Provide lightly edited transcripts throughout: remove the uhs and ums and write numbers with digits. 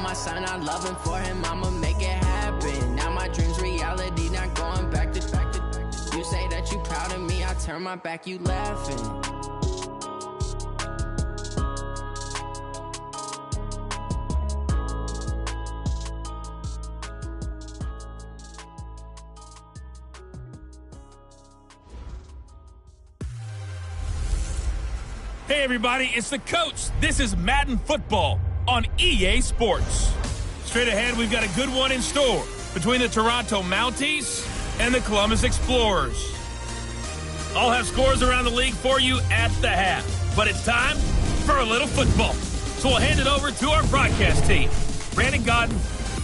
my son, I love him, for him, I'ma make it happen. Now my dream's reality, not going back to. You say that you proud of me, I turn my back, you laughing. Hey everybody, it's the coach. This is Madden Football on EA Sports. Straight ahead, we've got a good one in store between the Toronto Mounties and the Columbus Explorers. I'll have scores around the league for you at the half, but it's time for a little football. So we'll hand it over to our broadcast team, Brandon Godden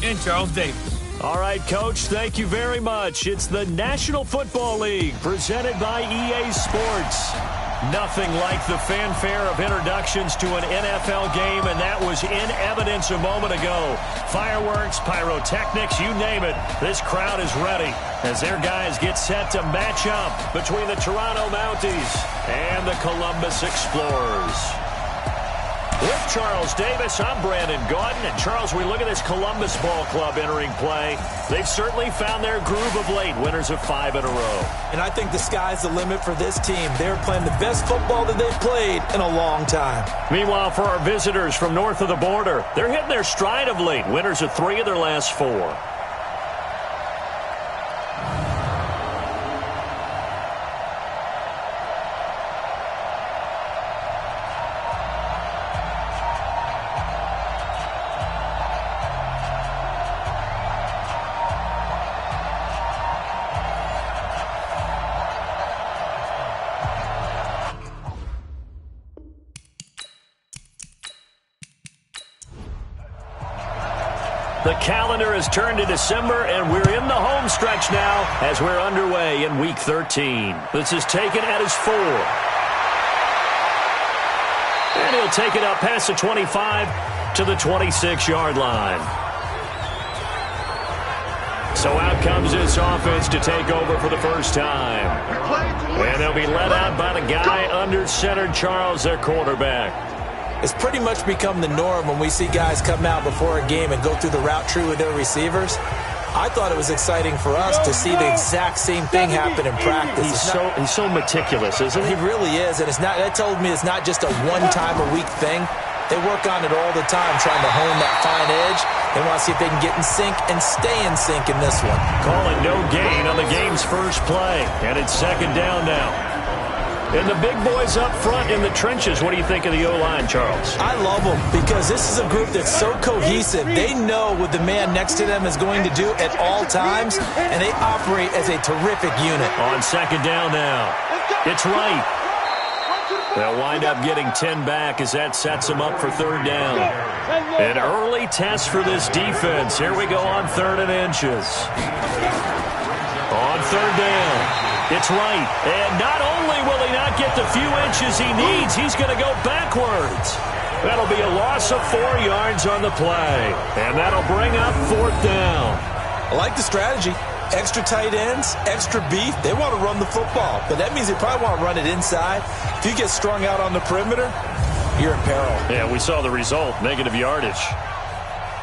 and Charles Davis. All right, Coach, thank you very much. It's the National Football League presented by EA Sports. Nothing like the fanfare of introductions to an NFL game, and that was in evidence a moment ago. Fireworks, pyrotechnics, you name it. This crowd is ready as their guys get set to match up between the Toronto Mounties and the Columbus Explorers. With Charles Davis, I'm Brandon Gaudin. And Charles, we look at this Columbus Ball Club entering play. They've certainly found their groove of late, winners of 5 in a row. And I think the sky's the limit for this team. They're playing the best football that they've played in a long time. Meanwhile, for our visitors from north of the border, they're hitting their stride of late, winners of 3 of their last 4. The calendar has turned to December, and we're in the home stretch now as we're underway in Week 13. This is taken at his 4. And he'll take it up past the 25 to the 26-yard line. So out comes this offense to take over for the first time. And they'll be led out by the guy under center, Charles, their quarterback. It's pretty much become the norm when we see guys come out before a game and go through the route tree with their receivers. I thought it was exciting for us to see the exact same thing happen in practice. He's so meticulous, isn't he? He really is, and that told me it's not just a one-time-a-week thing. They work on it all the time, trying to hone that fine edge. They want to see if they can get in sync and stay in sync in this one. Calling no gain on the game's first play, and it's second down now. And the big boys up front in the trenches, what do you think of the O-line, Charles? I love them because this is a group that's so cohesive. They know what the man next to them is going to do at all times, and they operate as a terrific unit. On second down now, it's right. They'll wind up getting 10 back as that sets them up for third down. An early test for this defense. Here we go on 3rd and inches. On third down. It's right, and not only will he not get the few inches he needs, he's going to go backwards. That'll be a loss of 4 yards on the play, and that'll bring up 4th down. I like the strategy. Extra tight ends, extra beef. They want to run the football, but that means they probably want to run it inside. If you get strung out on the perimeter, you're in peril. Yeah, we saw the result, negative yardage.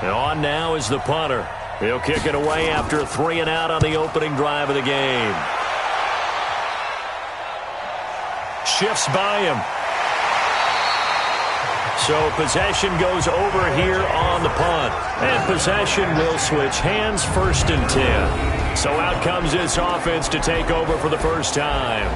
And on now is the punter. He'll kick it away after a 3 and out on the opening drive of the game. Shifts by him. So possession goes over here on the punt. And possession will switch hands, 1st and 10. So out comes this offense to take over for the first time.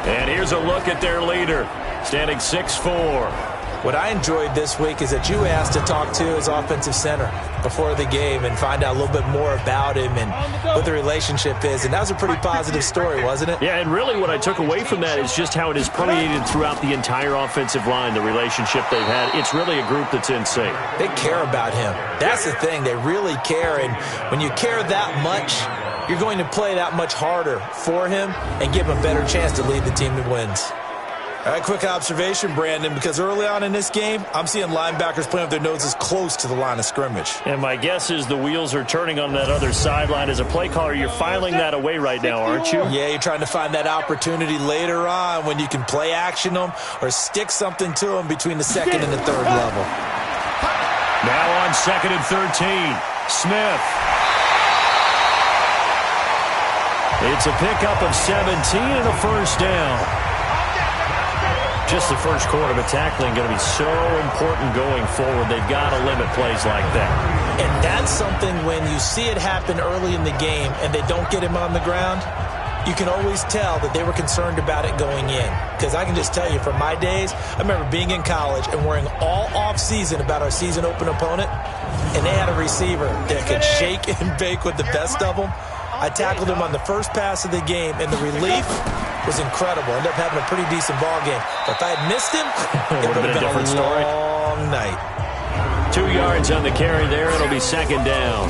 And here's a look at their leader, standing 6'4". What I enjoyed this week is that you asked to talk to his offensive center before the game and find out a little bit more about him and what the relationship is. And that was a pretty positive story, wasn't it? Yeah, and really what I took away from that is just how it has permeated throughout the entire offensive line, the relationship they've had. It's really a group that's in sync. They care about him. That's the thing. They really care. And when you care that much, you're going to play that much harder for him and give him a better chance to lead the team to wins. All right, quick observation, Brandon, because early on in this game, I'm seeing linebackers playing with their noses close to the line of scrimmage. And my guess is the wheels are turning on that other sideline. As a play caller, you're filing that away right now, aren't you? Yeah, you're trying to find that opportunity later on when you can play action them or stick something to them between the 2nd and the 3rd level. Now on 2nd and 13. Smith. It's a pickup of 17 and a first down. Just the first quarter, but tackling going to be so important going forward. They've got to limit plays like that. And that's something when you see it happen early in the game and they don't get him on the ground, you can always tell that they were concerned about it going in. Because I can just tell you, from my days, I remember being in college and worrying all off-season about our season open opponent, and they had a receiver that could shake and bake with the best of them. I tackled him on the first pass of the game, and the relief was incredible. Ended up having a pretty decent ball game. But if I had missed him, it would have been a different story. Long night. 2 yards on the carry there. It'll be 2nd down.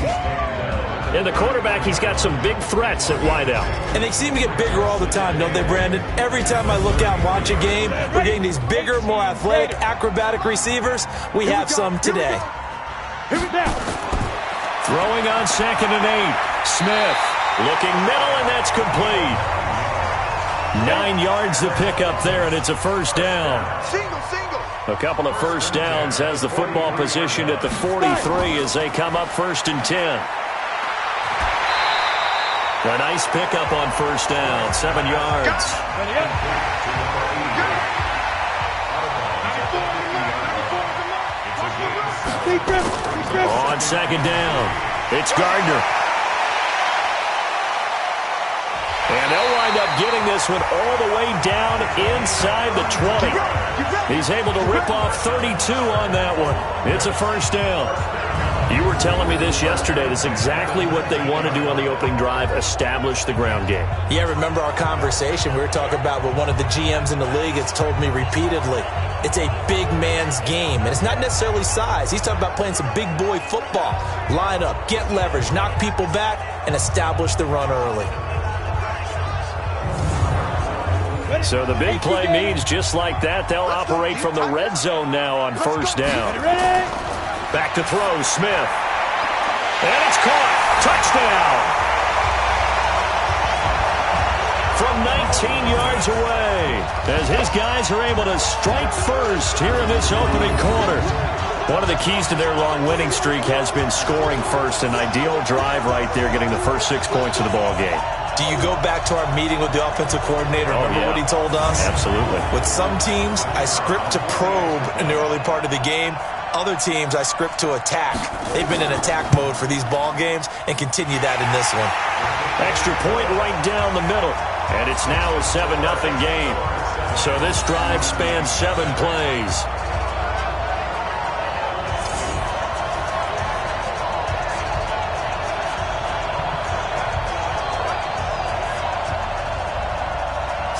And the quarterback, he's got some big threats at wideout. And they seem to get bigger all the time, don't they, Brandon? Every time I look out and watch a game, we're getting these bigger, more athletic, acrobatic receivers. We have some today. Throwing on 2nd and 8. Smith looking middle, and that's complete. 9 yards to pick up there, and it's a first down. A couple of first downs has the football positioned at the 43 as they come up 1st and 10. A nice pickup on first down, 7 yards. On 2nd down, it's Gardner. And they'll wind up getting this one all the way down inside the 20. He's able to rip off 32 on that one. It's a first down. You were telling me this yesterday. That's exactly what they want to do on the opening drive, establish the ground game. Yeah, remember our conversation? We were talking about what one of the GMs in the league has told me repeatedly. It's a big man's game, and it's not necessarily size. He's talking about playing some big boy football. Line up, get leverage, knock people back, and establish the run early. So the big play means just like that, they'll operate from the red zone now on first down. Back to throw, Smith. And it's caught. Touchdown. From 19 yards away, as his guys are able to strike first here in this opening quarter. One of the keys to their long winning streak has been scoring first. An ideal drive right there, getting the first 6 points of the ball game. Do you go back to our meeting with the offensive coordinator? Remember what he told us? Absolutely. With some teams, I script to probe in the early part of the game. Other teams, I script to attack. They've been in attack mode for these ball games and continue that in this one. Extra point right down the middle. And it's now a 7-0 game. So this drive spans 7 plays.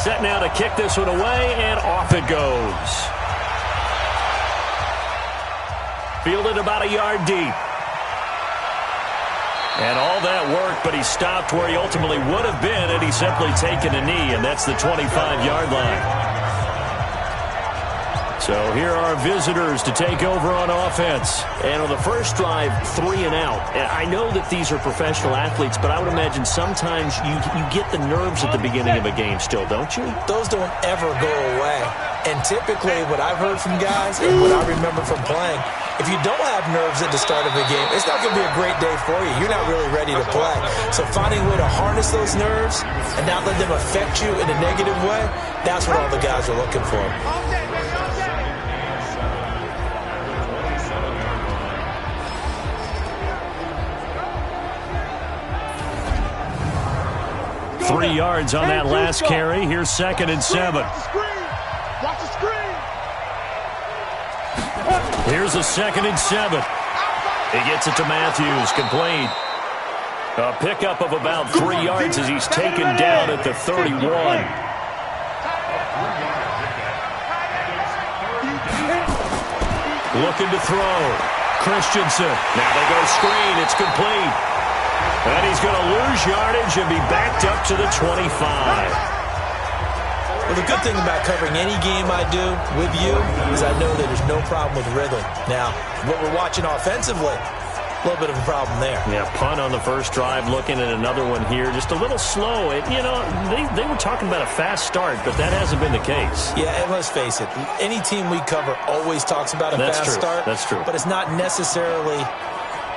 Set now to kick this one away, and off it goes. Fielded about a yard deep. And all that work, but he stopped where he ultimately would have been had he simply taken a knee, and that's the 25-yard line. So here are visitors to take over on offense. And on the first drive, 3 and out. And I know that these are professional athletes, but I would imagine sometimes you get the nerves at the beginning of a game still, don't you? Those don't ever go away. And typically what I've heard from guys and what I remember from playing, if you don't have nerves at the start of a game, it's not going to be a great day for you. You're not really ready to play. So finding a way to harness those nerves and not let them affect you in a negative way, that's what all the guys are looking for. Three yards on that last carry. Here's 2nd and 7. Watch the screen. Here's a 2nd and 7. He gets it to Matthews, complete. A pickup of about 3 yards as he's taken down at the 31. Looking to throw. Christensen. Now they go screen. It's complete. And he's going to lose yardage and be backed up to the 25. Well, the good thing about covering any game I do with you is I know that there's no problem with rhythm. Now, what we're watching offensively, a little bit of a problem there. Yeah, punt on the first drive, looking at another one here. Just a little slow. They were talking about a fast start, but that hasn't been the case. Yeah, and let's face it, any team we cover always talks about a fast start. That's true. But it's not necessarily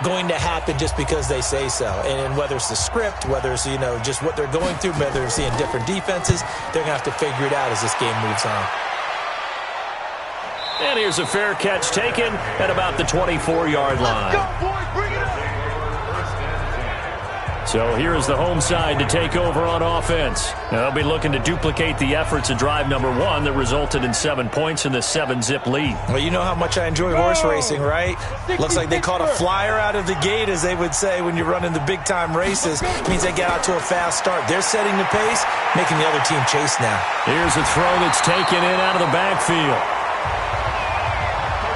going to happen just because they say so. And whether it's the script, whether it's, just what they're going through, whether they're seeing different defenses, they're going to have to figure it out as this game moves on. And here's a fair catch taken at about the 24-yard line. Let's go, boys, bring it up. So here is the home side to take over on offense. Now they'll be looking to duplicate the efforts of drive number 1 that resulted in 7 points in the 7-zip lead. Well, you know how much I enjoy horse racing, right? Looks like they caught a flyer out of the gate, as they would say when you're running the big-time races. It means they get out to a fast start. They're setting the pace, making the other team chase now. Here's a throw that's taken in out of the backfield.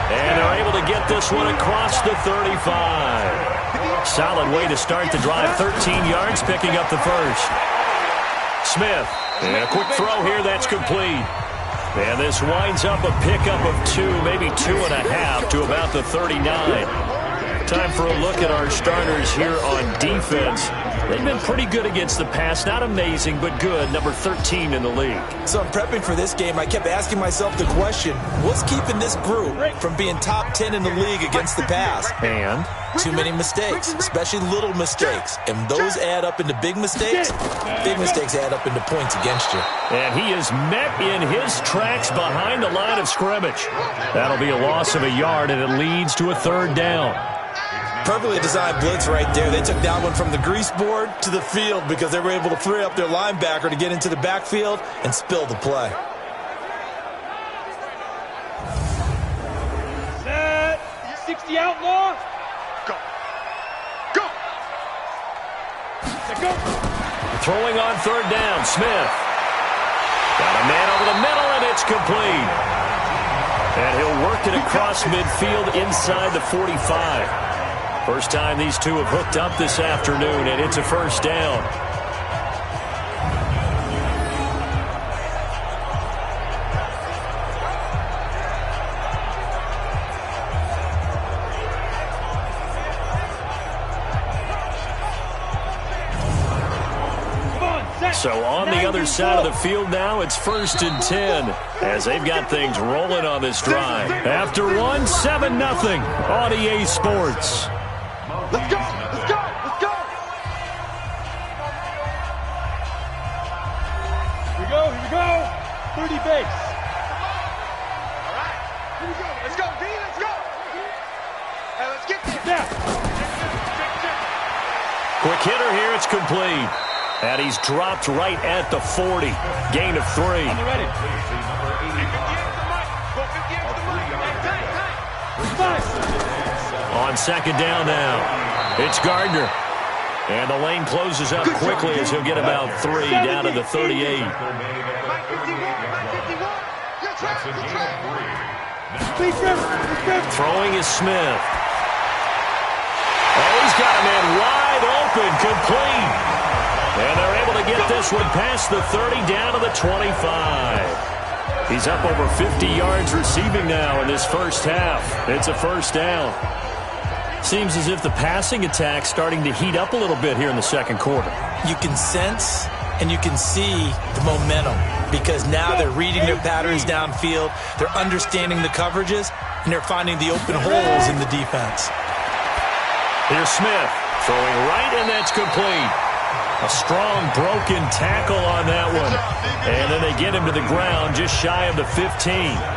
And they're able to get this one across the 35. Solid way to start the drive. 13 yards, picking up the first. Smith, and a quick throw here, that's complete. And this winds up a pickup of 2, maybe 2.5 to about the 39. Time for a look at our starters here on defense. They've been pretty good against the pass. Not amazing, but good. Number 13 in the league. So I'm prepping for this game. I kept asking myself the question, what's keeping this group from being top 10 in the league against the pass? And too many mistakes, especially little mistakes. And those add up into big mistakes. Big mistakes add up into points against you. And he is met in his tracks behind the line of scrimmage. That'll be a loss of a yard, and it leads to a 3rd down. Perfectly designed blitz right there. They took that one from the grease board to the field because they were able to free up their linebacker to get into the backfield and spill the play. Set. 60 outlaw. Go. Go. Set, go. Throwing on 3rd down, Smith. Got a man over the middle, and it's complete. And he'll work it across midfield inside the 45. First time these two have hooked up this afternoon, and it's a 1st down. So on the other side of the field now, it's 1st and 10 as they've got things rolling on this drive. After 1, 7-0 on EA Sports. Let's go. Let's go. Let's go. Here we go. Here we go. 30 base. All right. Here we go. Let's go, D. Let's go. Hey, let's get this. Yeah. Quick hitter here. It's complete. And he's dropped right at the 40. Gain of 3. On the ready. On 2nd down now, it's Gardner. And the lane closes up quickly as he'll get about 3 down to the 38. Throwing is Smith. Oh, he's got a man wide open, complete. And they're able to get this one past the 30 down to the 25. He's up over 50 yards receiving now in this first half. It's a 1st down. Seems as if the passing attack's starting to heat up a little bit here in the 2nd quarter. You can sense and you can see the momentum because now they're reading their patterns downfield, they're understanding the coverages, and they're finding the open holes in the defense. Here's Smith throwing right, and that's complete. A strong broken tackle on that one. And then they get him to the ground just shy of the 15.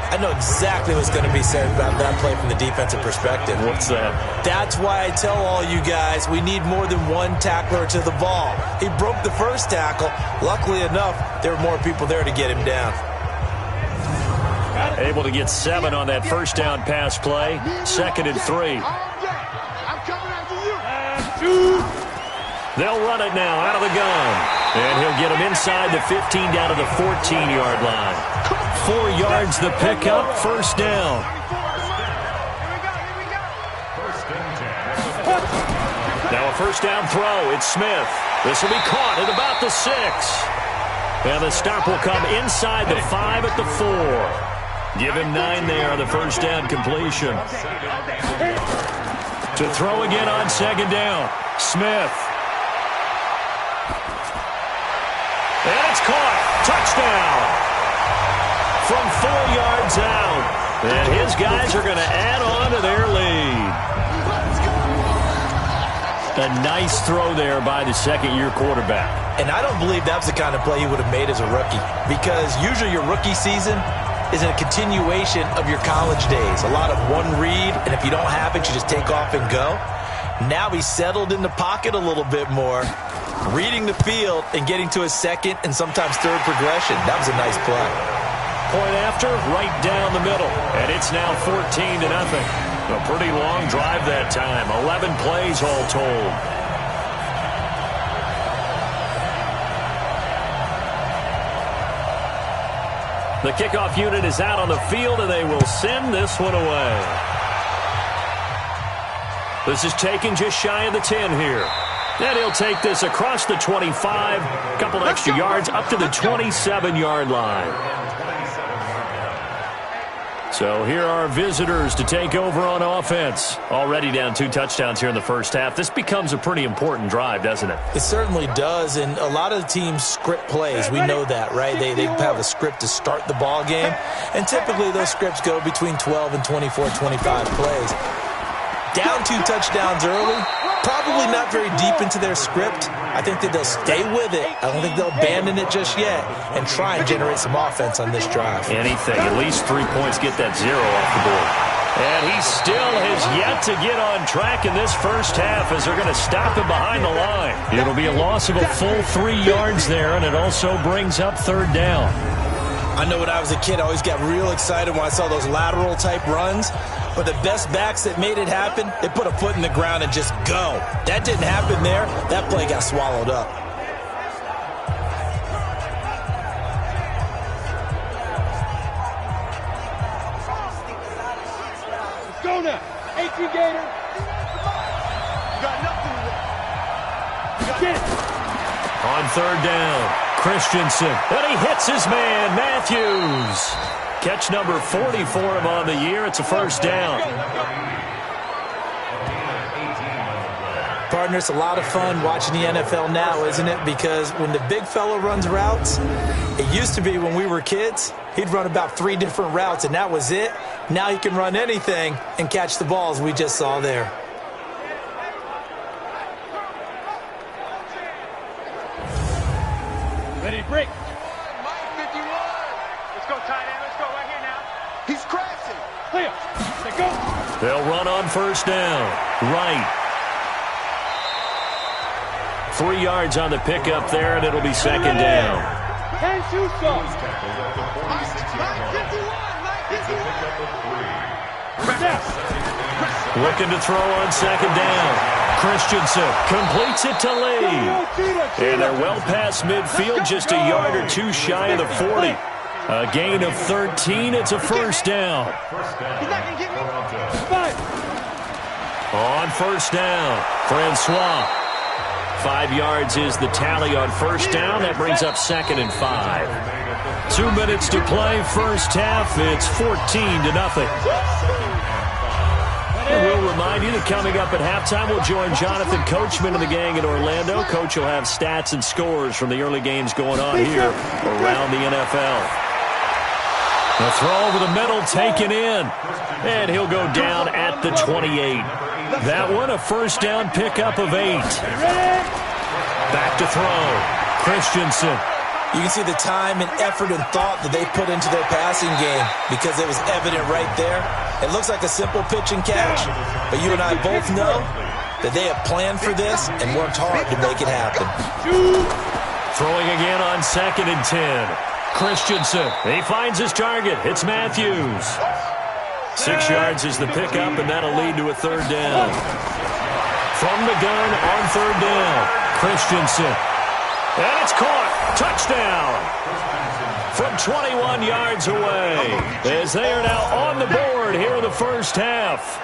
I know exactly what's going to be said about that play from the defensive perspective. What's that? That's why I tell all you guys we need more than one tackler to the ball. He broke the first tackle. Luckily enough, there were more people there to get him down. Able to get 7 on that 1st down pass play. 2nd and 3. I'm coming after you. They'll run it now out of the gun. And he'll get him inside the 15 down to the 14-yard line. 4 yards the pickup, 1st down. Now a 1st down throw. It's Smith. This will be caught at about the 6. And the stop will come inside the 5 at the 4. Give him 9 there on the 1st down completion. To throw again on second down. Smith. And it's caught. Touchdown. From 4 yards out. And his guys are going to add on to their lead. A nice throw there by the second-year quarterback. And I don't believe that was the kind of play he would have made as a rookie, because usually your rookie season is a continuation of your college days. A lot of one read, and if you don't have it, you just take off and go. Now he's settled in the pocket a little bit more, reading the field and getting to his second and sometimes third progression. That was a nice play. Point after, right down the middle. And it's now 14-0. A pretty long drive that time. 11 plays all told. The kickoff unit is out on the field, and they will send this one away. This is taken just shy of the 10 here. And he'll take this across the 25, a couple extra yards up to the 27-yard line. So here are visitors to take over on offense. Already down 2 touchdowns here in the first half. This becomes a pretty important drive, doesn't it? It certainly does, and a lot of the teams script plays. We know that, right? They have a script to start the ball game, and typically those scripts go between 12 and 24, 25 plays. Down 2 touchdowns early, probably not very deep into their script. I think that they'll stay with it. I don't think they'll abandon it just yet and try and generate some offense on this drive. Anything, at least 3 points, get that 0 off the board. And he still has yet to get on track in this first half as they're going to stop him behind the line. It'll be a loss of a full 3 yards there, and it also brings up third down. I know when I was a kid, I always got real excited when I saw those lateral-type runs. But the best backs that made it happen, they put a foot in the ground and just go. That didn't happen there. That play got swallowed up. Let's go now. 18 Gator. You got nothing. You got it. On third down, Christensen. And he hits his man, Matthews. Catch number 40 for him on the year. It's a first down. Partner, it's a lot of fun watching the NFL now, isn't it? Because when the big fella runs routes, it used to be when we were kids, he'd run about 3 different routes, and that was it. Now he can run anything and catch the balls we just saw there. Ready to break. Let's go, tight end. Let's go right here now. He's crashing. Clear. Let's go. They'll run on first down. Right. 3 yards on the pickup there, and it'll be second down. Hands you some. Looking to throw on second down. Christensen completes it to Lee. And they're well past midfield, just a yard or 2 shy of the 40. A gain of 13. It's a first down. On first down, Francois. 5 yards is the tally on first down. That brings up second and 5. 2 minutes to play first half. It's 14-0. And we'll remind you that coming up at halftime, we'll join Jonathan Coachman and the gang in Orlando. Coach will have stats and scores from the early games going on here around the NFL. The throw over the middle taken in. And he'll go down at the 28. That one a first down pickup of 8. Back to throw. Christensen. You can see the time and effort and thought that they put into their passing game because it was evident right there. It looks like a simple pitch and catch, but you and I both know that they have planned for this and worked hard to make it happen. Throwing again on second and 10. Christensen. He finds his target. It's Matthews. 6 yards is the pickup, and that'll lead to a third down. From the gun on third down, Christensen. And it's caught. Touchdown. From 21 yards away, as they are now on the board here in the first half.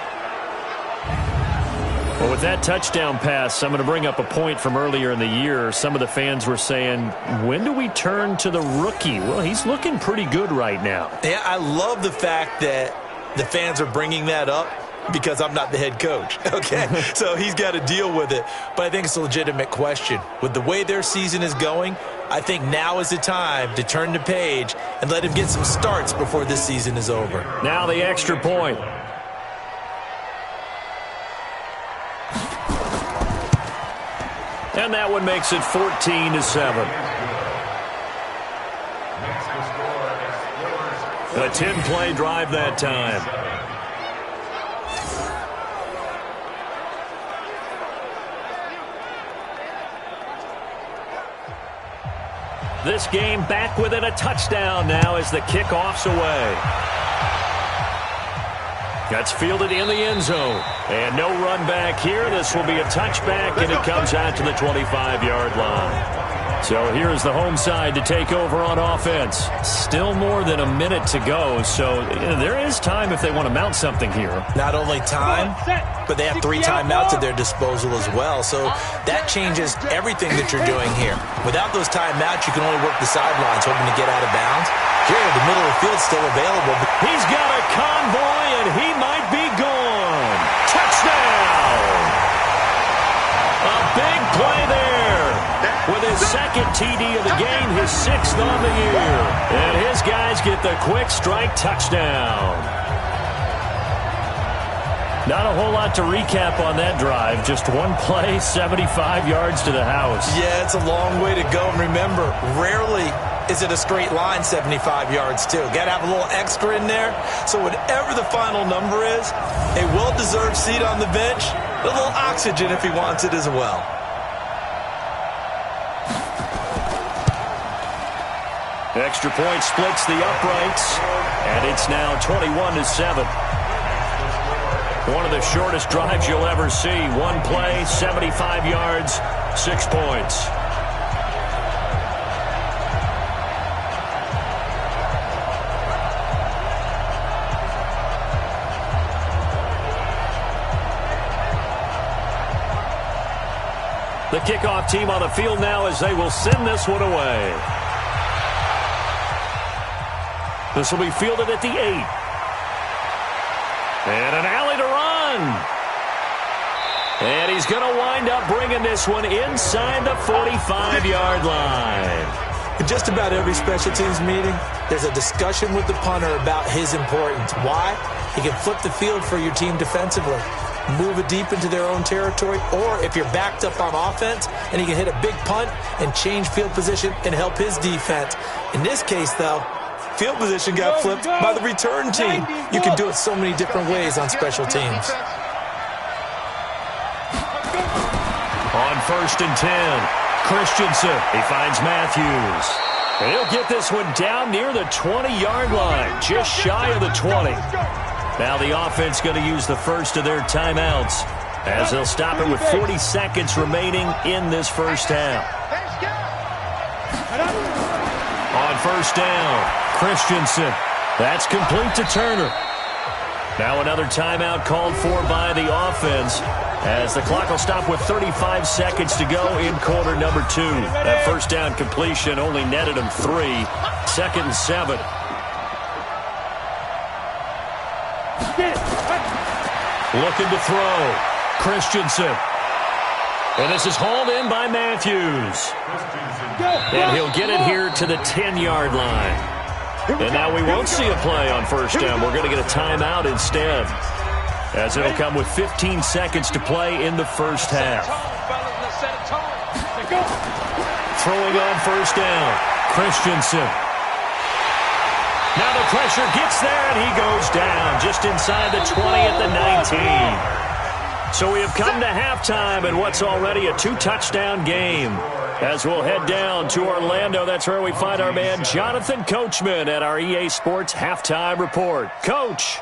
Well, with that touchdown pass, I'm going to bring up a point from earlier in the year. Some of the fans were saying, when do we turn to the rookie? Well, he's looking pretty good right now. Yeah, I love the fact that the fans are bringing that up because I'm not the head coach, okay? So he's got to deal with it. But I think it's a legitimate question. With the way their season is going, I think now is the time to turn the page and let him get some starts before this season is over. Now the extra point. And that one makes it 14-7. A 10-play drive that time. This game back within a touchdown now as the kickoff's away. That's fielded in the end zone. And no run back here. This will be a touchback, and it comes out to the 25-yard line. So here's the home side to take over on offense. Still more than a minute to go, so there is time if they want to mount something here. Not only time, but they have 3 timeouts at their disposal as well. So that changes everything that you're doing here. Without those timeouts, you can only work the sidelines, hoping to get out of bounds. Here, the middle of the field's still available. He's got a convoy, and he might be gone. Touchdown! A big play there. With his second TD of the game, his 6th on the year. And his guys get the quick strike touchdown. Not a whole lot to recap on that drive. Just one play, 75 yards to the house. Yeah, it's a long way to go. And remember, rarely is it a straight line 75 yards, too. Got to have a little extra in there. So whatever the final number is, a well-deserved seat on the bench, a little oxygen if he wants it as well. Extra point splits the uprights, and it's now 21-7. One of the shortest drives you'll ever see. One play, 75 yards, 6 points. The kickoff team on the field now as they will send this one away. This will be fielded at the 8. And an alley to run. And he's going to wind up bringing this one inside the 45-yard line. In just about every special teams meeting, there's a discussion with the punter about his importance. Why? He can flip the field for your team defensively, move it deep into their own territory, or if you're backed up on offense, and he can hit a big punt and change field position and help his defense. In this case, though, field position got flipped by the return team. You can do it so many different ways on special teams. On 1st and 10, Christensen, he finds Matthews. And he'll get this one down near the 20-yard line, just shy of the 20. Now the offense going to use the first of their timeouts as they'll stop it with 40 seconds remaining in this first half. On 1st down, Christensen. That's complete to Turner. Now another timeout called for by the offense as the clock will stop with 35 seconds to go in quarter number 2. That first down completion only netted him 3. 2nd and 7. Looking to throw. Christensen. And this is hauled in by Matthews. And he'll get it here to the 10-yard line. And now we won't see a play on 1st down. We're going to get a timeout instead, as it'll come with 15 seconds to play in the first half. Throwing on 1st down, Christensen. Now the pressure gets there, and he goes down just inside the 20 at the 19. So we have come to halftime in what's already a 2-touchdown game. As we'll head down to Orlando, that's where we find our man Jonathan Coachman at our EA Sports Halftime Report. Coach.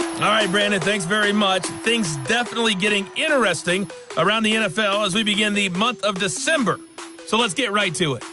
All right, Brandon, thanks very much. Things definitely getting interesting around the NFL as we begin the month of December. So let's get right to it.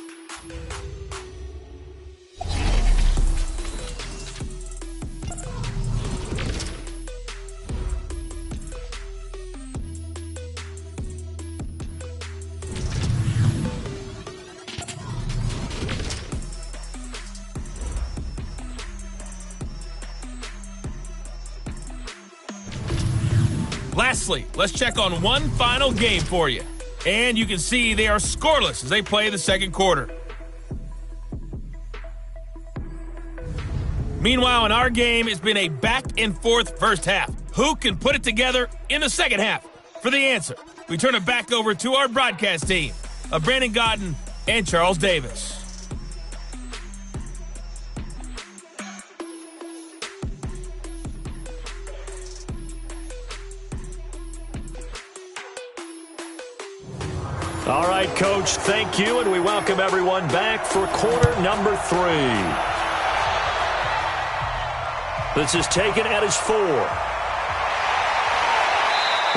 Lastly, let's check on one final game for you. And you can see they are scoreless as they play the second quarter. Meanwhile, in our game, it's been a back-and-forth first half. Who can put it together in the second half? For the answer, we turn it back over to our broadcast team of Brandon Godden and Charles Davis. All right, Coach, thank you, and we welcome everyone back for quarter number 3. This is taken at his 4.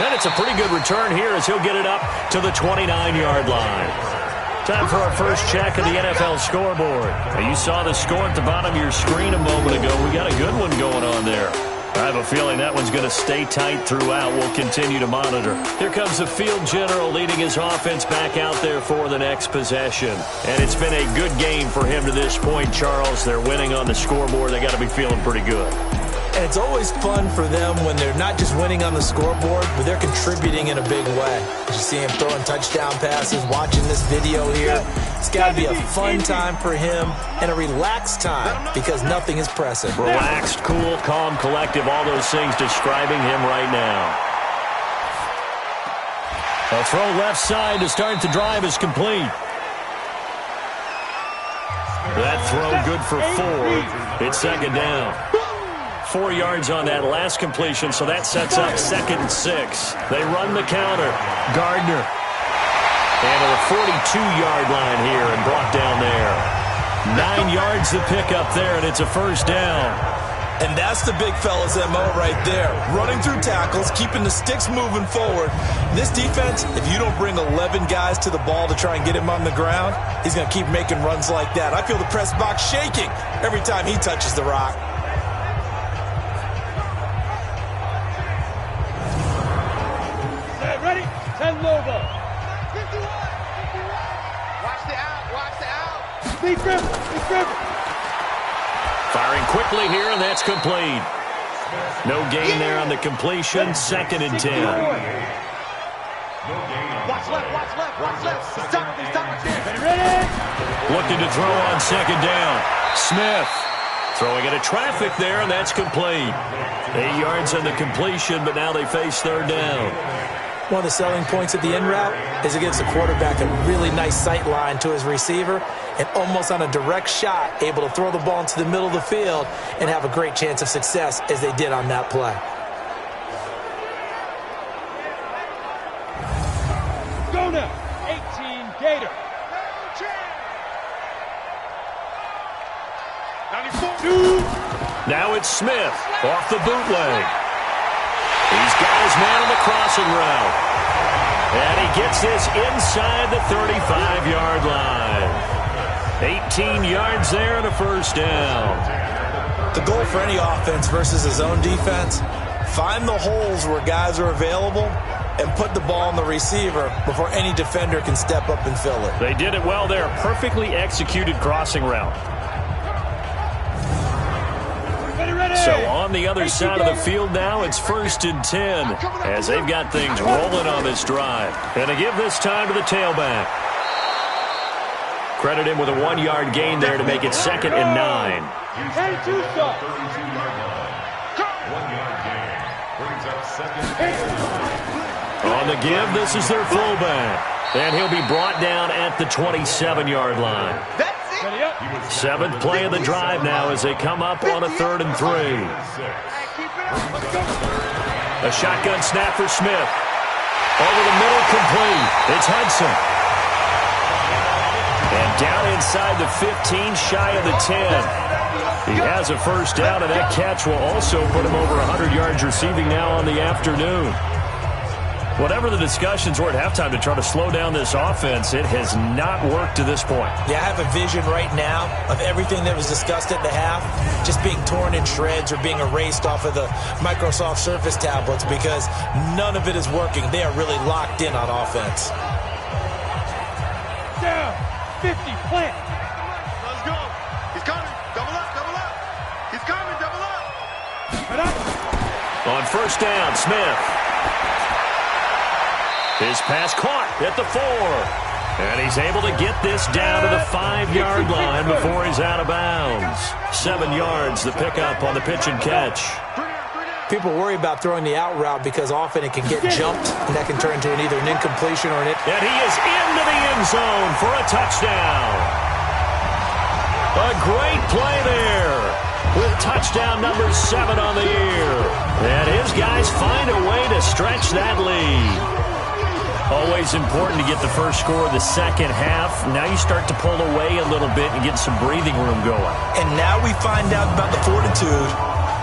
And it's a pretty good return here as he'll get it up to the 29-yard line. Time for our first check of the NFL scoreboard. Now, you saw the score at the bottom of your screen a moment ago. We got a good one going on there. I have a feeling that one's going to stay tight throughout. We'll continue to monitor. Here comes the field general leading his offense back out there for the next possession. And it's been a good game for him to this point, Charles. They're winning on the scoreboard. They got to be feeling pretty good. And it's always fun for them when they're not just winning on the scoreboard, but they're contributing in a big way. You see him throwing touchdown passes, watching this video here. It's got to be a fun time for him and a relaxed time because nothing is pressing. Relaxed, cool, calm, collective, all those things describing him right now. A throw left side to start the drive is complete. That throw good for 4. It's second down. 4 yards on that last completion, so that sets up 2nd and 6. They run the counter. Gardner. And to the 42-yard line here and brought down there. 9 yards to pick up there, and it's a first down. And that's the big fella's MO right there. Running through tackles, keeping the sticks moving forward. This defense, if you don't bring 11 guys to the ball to try and get him on the ground, he's going to keep making runs like that. I feel the press box shaking every time he touches the rock. Ready? 10 low ball. Watch the out. Deep grip. Firing quickly here, and that's complete. No gain there on the completion. 2nd and 10. Watch left. He's done. Ready? Looking to throw on 2nd down. Smith throwing into traffic there, and that's complete. 8 yards on the completion, but now they face 3rd down. One of the selling points of the in route is it gives the quarterback a really nice sight line to his receiver and almost on a direct shot able to throw the ball into the middle of the field and have a great chance of success as they did on that play. Go now. 18 Gator. 94. Now it's Smith off the bootleg. He's got his man on the crossing route. And he gets this inside the 35-yard line. 18 yards there and a first down. The goal for any offense versus his own defense, find the holes where guys are available and put the ball on the receiver before any defender can step up and fill it. They did it well there. Perfectly executed crossing route. So on the other side of the field now, it's 1st and 10 as they've got things rolling on this drive. And to give this time to the tailback. Credit him with a 1-yard gain there to make it 2nd and 9. On the give, this is their fullback. And he'll be brought down at the 27-yard line. 7th play of the drive now as they come up on a 3rd and 3. A shotgun snap for Smith. Over the middle, complete. It's Hudson. And down inside the 15, shy of the 10. He has a first down, and that catch will also put him over 100 yards receiving now on the afternoon. Whatever the discussions were at halftime to try to slow down this offense, it has not worked to this point. Yeah, I have a vision right now of everything that was discussed at the half just being torn in shreds or being erased off of the Microsoft Surface tablets because none of it is working. They are really locked in on offense. Down. 50. Plant. Let's go. He's coming. Double up. He's coming. Double up. Right up. On first down, Smith. His pass caught at the 4. And he's able to get this down to the 5-yard line before he's out of bounds. 7 yards, the pickup on the pitch and catch. People worry about throwing the out route because often it can get jumped, and that can turn into either an incompletion or an... And he is into the end zone for a touchdown. A great play there with touchdown number 7 on the year. And his guys find a way to stretch that lead. Always important to get the first score of the second half. Now you start to pull away a little bit and get some breathing room going. And now we find out about the fortitude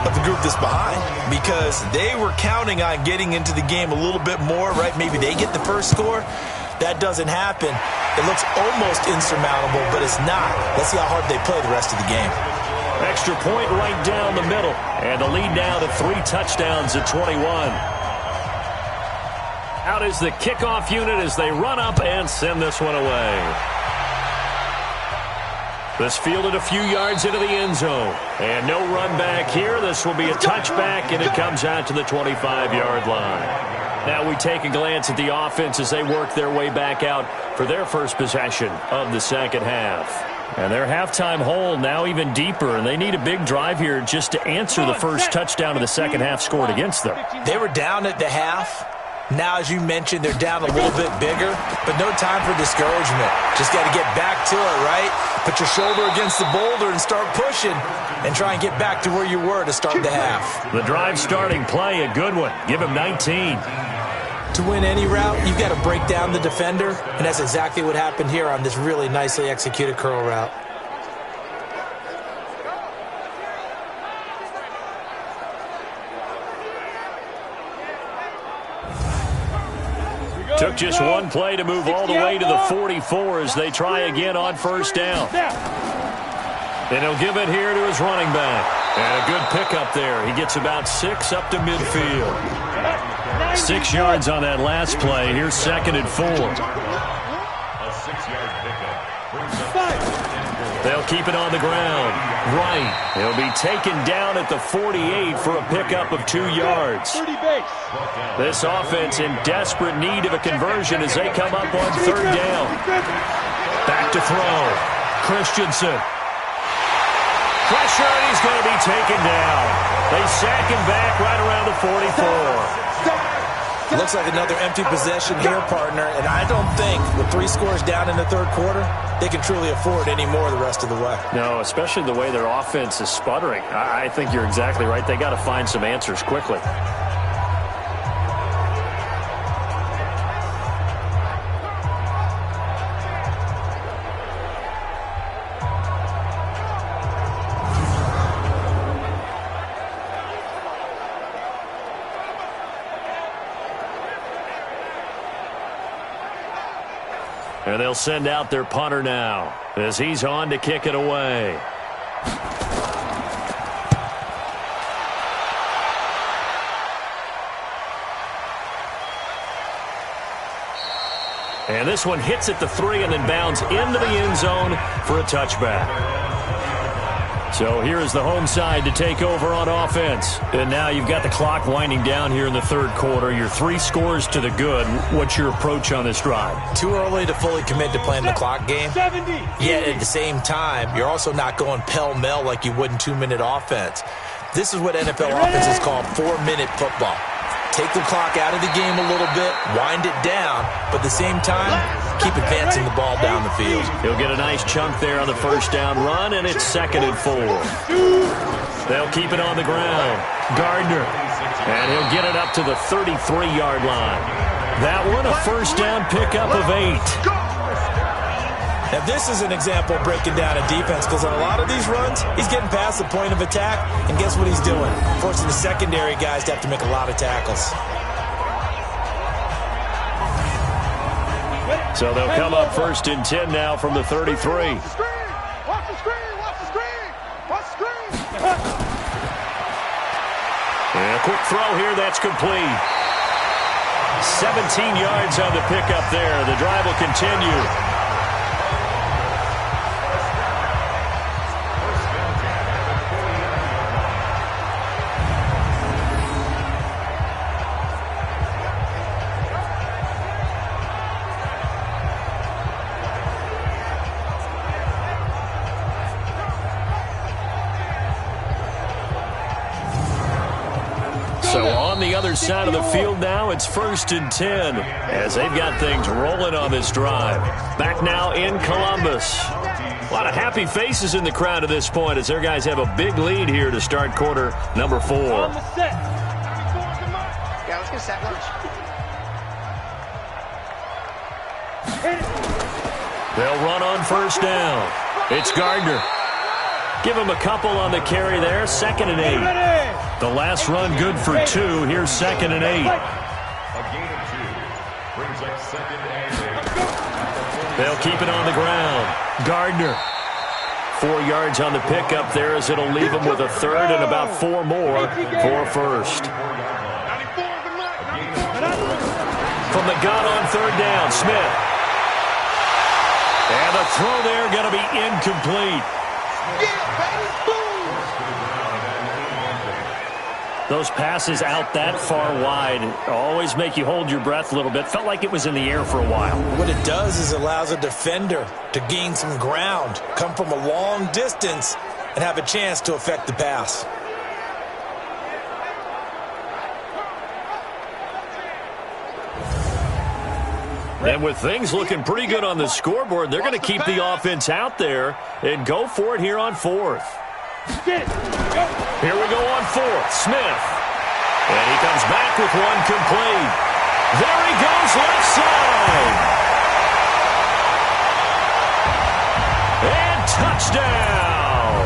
of the group that's behind, because they were counting on getting into the game a little bit more, right? Maybe they get the first score. That doesn't happen. It looks almost insurmountable, but it's not. Let's see how hard they play the rest of the game. Extra point right down the middle. And the lead now to 3 touchdowns at 21. Out is the kickoff unit as they run up and send this one away. This fielded a few yards into the end zone. And no run back here. This will be a touchback, and it comes out to the 25-yard line. Now we take a glance at the offense as they work their way back out for their first possession of the second half. And their halftime hole now even deeper, and they need a big drive here just to answer the first touchdown of the second half scored against them. They were down at the half. Now, as you mentioned, they're down a little bit bigger, but no time for discouragement. Just got to get back to it, right? Put your shoulder against the boulder and start pushing and try and get back to where you were to start the half. The drive starting play, a good one. Give him 19. To win any route, you've got to break down the defender, and that's exactly what happened here on this really nicely executed curl route. Took just one play to move all the way to the 44 as they try again on first down. And he'll give it here to his running back. And a good pickup there. He gets about 6 up to midfield. 6 yards on that last play. Here's 2nd and 4. They'll keep it on the ground. Right. He'll be taken down at the 48 for a pickup of 2 yards. This offense in desperate need of a conversion as they come up on 3rd down. Back to throw. Christensen. Pressure, and he's going to be taken down. They sack him back right around the 44. Looks like another empty possession here, partner, and I don't think with 3 scores down in the 3rd quarter, they can truly afford any more the rest of the way. No, especially the way their offense is sputtering. I think you're exactly right. They got to find some answers quickly. And they'll send out their punter now as he's on to kick it away. And this one hits at the 3 and then bounds into the end zone for a touchback. So here is the home side to take over on offense. And now you've got the clock winding down here in the 3rd quarter. You're 3 scores to the good. What's your approach on this drive? Too early to fully commit to playing the clock game. Yet at the same time, you're also not going pell-mell like you would in 2-minute offense. This is what NFL offenses call 4-minute football. Take the clock out of the game a little bit, wind it down, but at the same time, keep advancing the ball down the field. He'll get a nice chunk there on the first down run, and it's 2nd and 4. They'll keep it on the ground. Gardner. And he'll get it up to the 33-yard line. That one, a first down pickup of 8. Now, this is an example of breaking down a defense, because on a lot of these runs, he's getting past the point of attack, and guess what he's doing? Forcing the secondary guys to have to make a lot of tackles. So they'll come up 1st and 10 now from the 33. Watch the screen! Watch the screen! Watch the screen! Watch the screen! And a quick throw here, that's complete. 17 yards on the pickup there. The drive will continue. other side of the field now. It's 1st and 10 as they've got things rolling on this drive. Back now in Columbus. A lot of happy faces in the crowd at this point as their guys have a big lead here to start quarter number 4. On the set. Yeah, let's get set lunch. They'll run on 1st down. It's Gardner. Give him a couple on the carry there. 2nd and 8. The last run good for 2. Here's 2nd and 8. A gain of 2 brings up 2nd and 8. They'll keep it on the ground. Gardner. 4 yards on the pickup there as it'll leave him with a 3rd and about 4 more for 1st. From the gun on 3rd down, Smith. And the throw there going to be incomplete. Those passes out that far wide always make you hold your breath a little bit. Felt like it was in the air for a while. What it does is allows a defender to gain some ground, come from a long distance, and have a chance to affect the pass. And with things looking pretty good on the scoreboard, they're going to keep the offense out there and go for it here on 4th. Here we go on 4th. Smith. And he comes back with one complete. There he goes left side. And touchdown.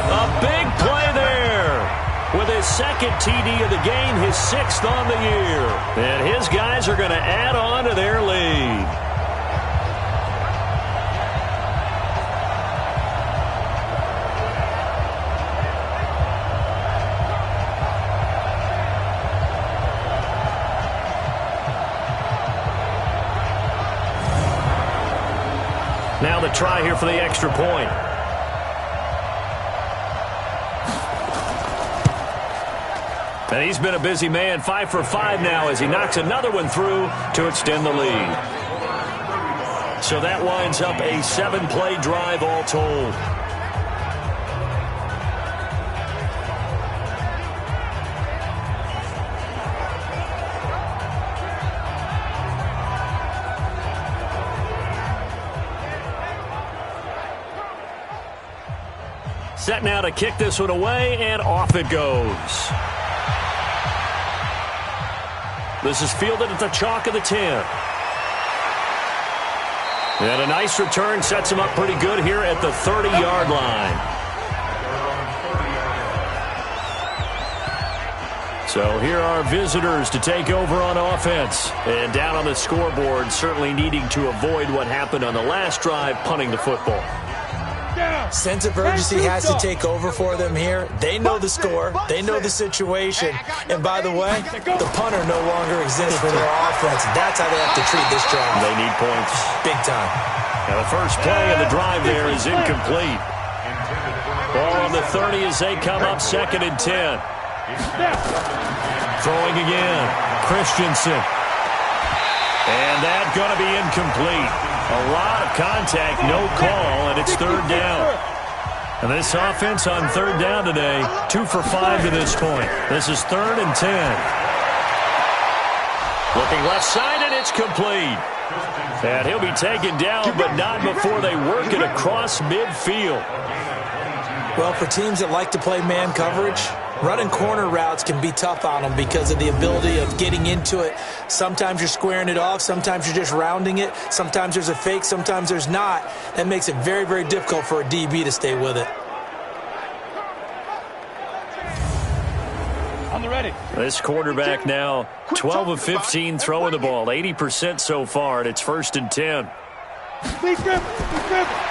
A big play there. With his 2nd TD of the game, his 6th on the year. And his guys are going to add on to their lead. Now the try here for the extra point. And he's been a busy man, 5 for 5 now as he knocks another one through to extend the lead. So that winds up a 7-play drive all told. Set now to kick this one away, and off it goes. This is fielded at the chalk of the 10. And a nice return sets him up pretty good here at the 30-yard line. So here are visitors to take over on offense. And down on the scoreboard, certainly needing to avoid what happened on the last drive, punting the football. Sense of urgency has to take over for them here. They know the score. They know the situation. And by the way, the punter no longer exists for their offense. That's how they have to treat this drive. They need points. Big time. Now the first play of the drive there is incomplete. Ball on the 30 as they come up 2nd and 10. Throwing again. Christensen. And that's going to be incomplete. A lot of contact, no call, and it's 3rd down. And this offense on 3rd down today, 2 for 5 to this point. This is 3rd and 10. Looking left side, and it's complete. And he'll be taken down, but not before they work it across midfield. Well, for teams that like to play man coverage, running corner routes can be tough on them because of the ability of getting into it. Sometimes you're squaring it off. Sometimes you're just rounding it. Sometimes there's a fake. Sometimes there's not. That makes it very, very difficult for a DB to stay with it. On the ready. This quarterback now 12 of 15 throwing the ball, 80% so far, and it's 1st and 10.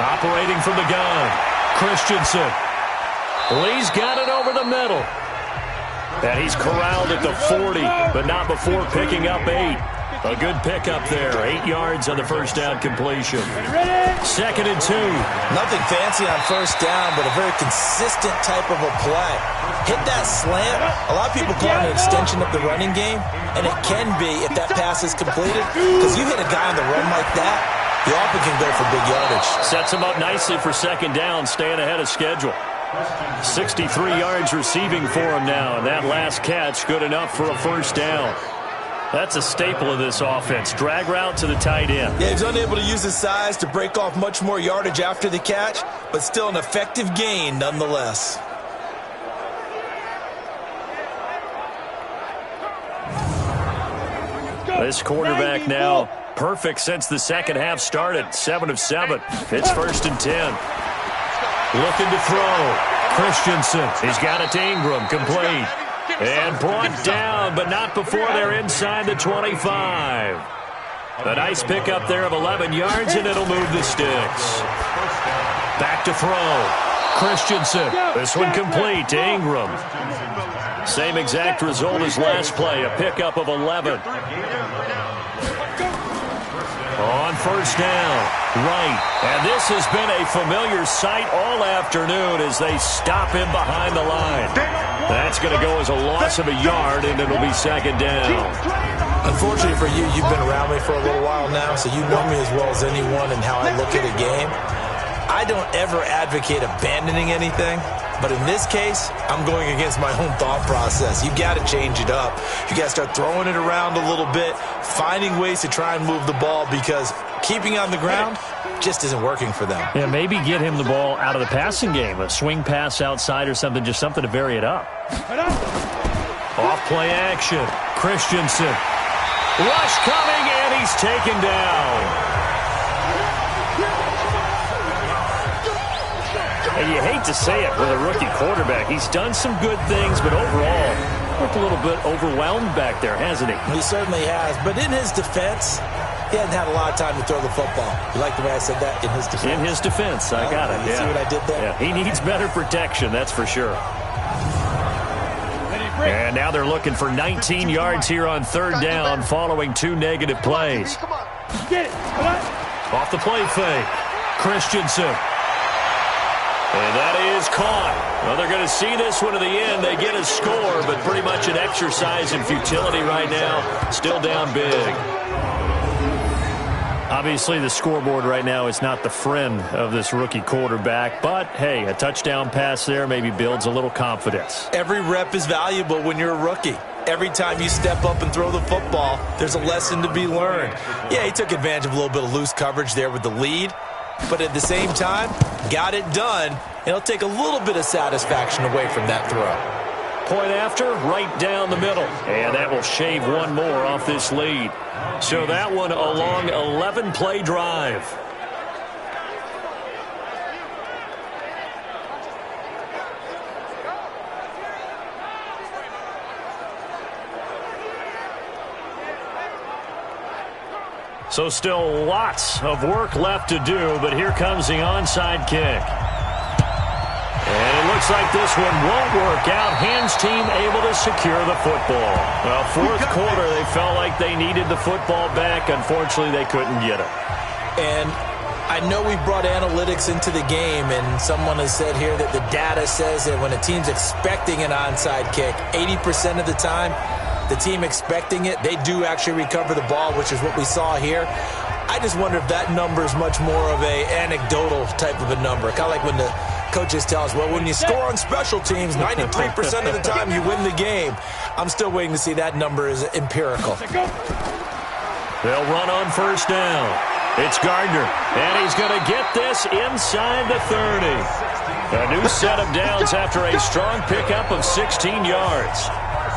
Operating from the gun, Christensen. Lee's got it over the middle. And he's corralled at the 40, but not before picking up 8. A good pickup there. 8 yards on the first down completion. 2nd and 2. Nothing fancy on first down, but a very consistent type of a play. Hit that slant. A lot of people call it an extension of the running game, and it can be if that pass is completed. Because you hit a guy on the run like that, you often can go for big yardage. Sets him up nicely for 2nd down, staying ahead of schedule. 63 yards receiving for him now, and that last catch good enough for a first down. That's a staple of this offense. Drag route to the tight end. Yeah, he's unable to use his size to break off much more yardage after the catch, but still an effective gain nonetheless. This quarterback now perfect since the second half started. 7 of 7. It's 1st and 10. Looking to throw. Christensen. He's got it to Ingram. Complete. And brought down, but not before they're inside the 25. A nice pickup there of 11 yards, and it'll move the sticks. Back to throw. Christensen. This one complete to Ingram. Same exact result as last play, a pickup of 11. On first down, right. And this has been a familiar sight all afternoon as they stop him behind the line. That's going to go as a loss of a yard, and it'll be 2nd down. Unfortunately for you, you've been around me for a little while now, so you know me as well as anyone and how I look at a game. I don't ever advocate abandoning anything, but in this case, I'm going against my own thought process. You got to change it up. You got to start throwing it around a little bit, finding ways to try and move the ball, because keeping on the ground just isn't working for them. Yeah, maybe get him the ball out of the passing game, a swing pass outside or something, just something to vary it up. Off play action. Christensen. Rush coming, and he's taken down. And you hate to say it with a rookie quarterback. He's done some good things, but overall, looked a little bit overwhelmed back there, hasn't he? He certainly has. But in his defense, he hasn't had a lot of time to throw the football. You like the way I said that? In his defense? In his defense. I got it. You see what I did there? Yeah, he needs better protection, that's for sure. And now they're looking for 19 yards here on 3rd down following 2 negative plays. Off the play fake. Christensen. And that is caught. Well, they're going to see this one to the end. They get a score, but pretty much an exercise in futility right now. Still down big. Obviously, the scoreboard right now is not the friend of this rookie quarterback. But, hey, a touchdown pass there maybe builds a little confidence. Every rep is valuable when you're a rookie. Every time you step up and throw the football, there's a lesson to be learned. Yeah, he took advantage of a little bit of loose coverage there with the lead. But at the same time, got it done. It'll take a little bit of satisfaction away from that throw. Point after, right down the middle. And that will shave one more off this lead. So that one a long 11-play drive. So still lots of work left to do, but here comes the onside kick. And it looks like this one won't work out. Hands team able to secure the football. Well, 4th quarter, they felt like they needed the football back. Unfortunately, they couldn't get it. And I know we brought analytics into the game, and someone has said here that the data says that when a team's expecting an onside kick, 80% of the time, the team expecting it, they do actually recover the ball, which is what we saw here. I just wonder if that number is much more of a anecdotal type of a number. Kind of like when the coaches tell us, well, when you score on special teams, 93% of the time you win the game. I'm still waiting to see that number is empirical. They'll run on 1st down. It's Gardner, and he's going to get this inside the 30. A new set of downs after a strong pickup of 16 yards.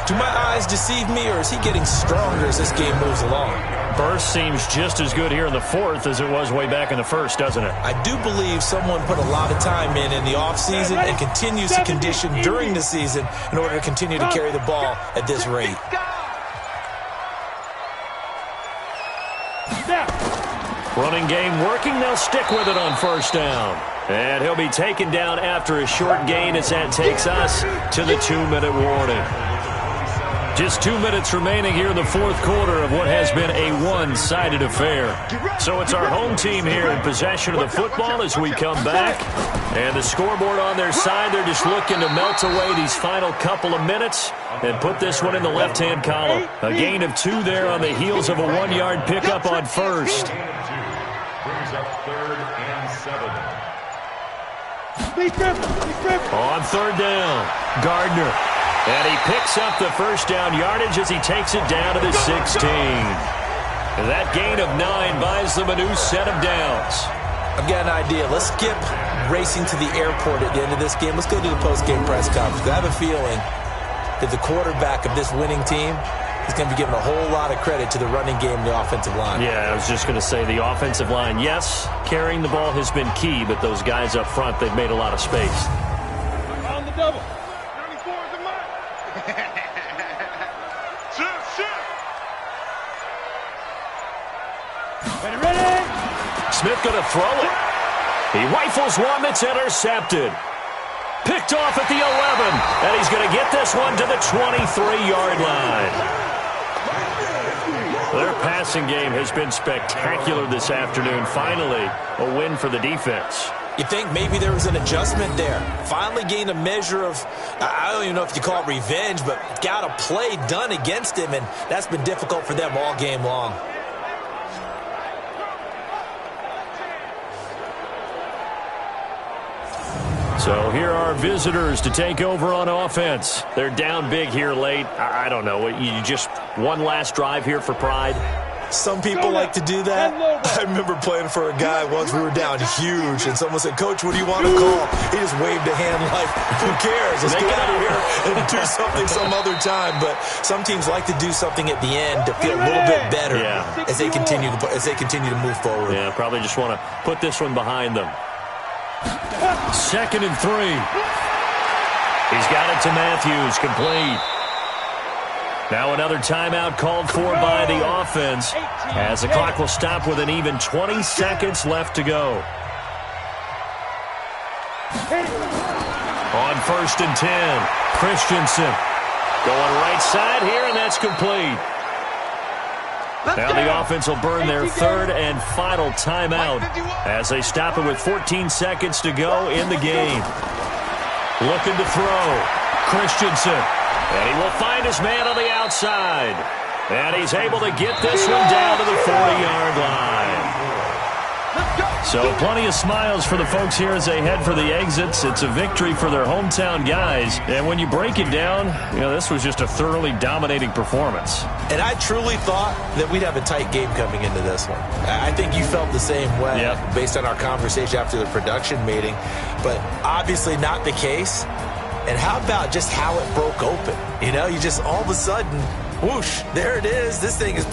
Do my eyes deceive me, or is he getting stronger as this game moves along? Burst seems just as good here in the 4th as it was way back in the 1st, doesn't it? I do believe someone put a lot of time in the offseason and continues to condition during the season in order to continue to carry the ball at this rate. Running game working. They'll stick with it on 1st down. And he'll be taken down after a short gain as that takes us to the 2-minute warning. Just 2 minutes remaining here in the 4th quarter of what has been a one-sided affair. So it's our home team here in possession of the football as we come back. And the scoreboard on their side, they're just looking to melt away these final couple of minutes and put this one in the left-hand column. A gain of 2 there on the heels of a 1-yard pickup on 1st. Brings up 3rd and 7. On third down, Gardner. And he picks up the first down yardage as he takes it down to the 16. And that gain of 9 buys them a new set of downs. I've got an idea. Let's skip racing to the airport at the end of this game. Let's go do the post-game press conference. I have a feeling that the quarterback of this winning team is going to be given a whole lot of credit to the running game and the offensive line. Yeah, I was just going to say the offensive line, yes, carrying the ball has been key, but those guys up front, they've made a lot of space. On the double. 94 is the mark. Shoot. Ready. Smith going to throw it. He rifles one that's intercepted. Picked off at the 11, and he's going to get this one to the 23-yard line. Their passing game has been spectacular this afternoon. Finally, a win for the defense. You think maybe there was an adjustment there. Finally gained a measure of, I don't even know if you call it revenge, but got a play done against him, and that's been difficult for them all game long. So here are visitors to take over on offense. They're down big here late. I don't know. You just one last drive here for pride? Some people like to do that. I remember playing for a guy once. We were down huge, and someone said, "Coach, what do you want to call?" He just waved a hand like, who cares? Let's get out of here and do something some other time. But some teams like to do something at the end to feel a little bit better as they continue to move forward. Yeah, probably just want to put this one behind them. 2nd and 3. He's got it to Matthews, complete. Now another timeout called for by the offense as the clock will stop with an even 20 seconds left to go. On 1st and 10, Christensen going right side here, and that's complete. Now the offense will burn their 3rd and final timeout as they stop it with 14 seconds to go in the game. Looking to throw. Christensen. And he will find his man on the outside. And he's able to get this one down to the 40-yard line. So plenty of smiles for the folks here as they head for the exits. It's a victory for their hometown guys. And when you break it down, this was just a thoroughly dominating performance. And I truly thought that we'd have a tight game coming into this one. I think you felt the same way based on our conversation after the production meeting. But obviously not the case. And how about just how it broke open? You just all of a sudden, whoosh, there it is. This thing is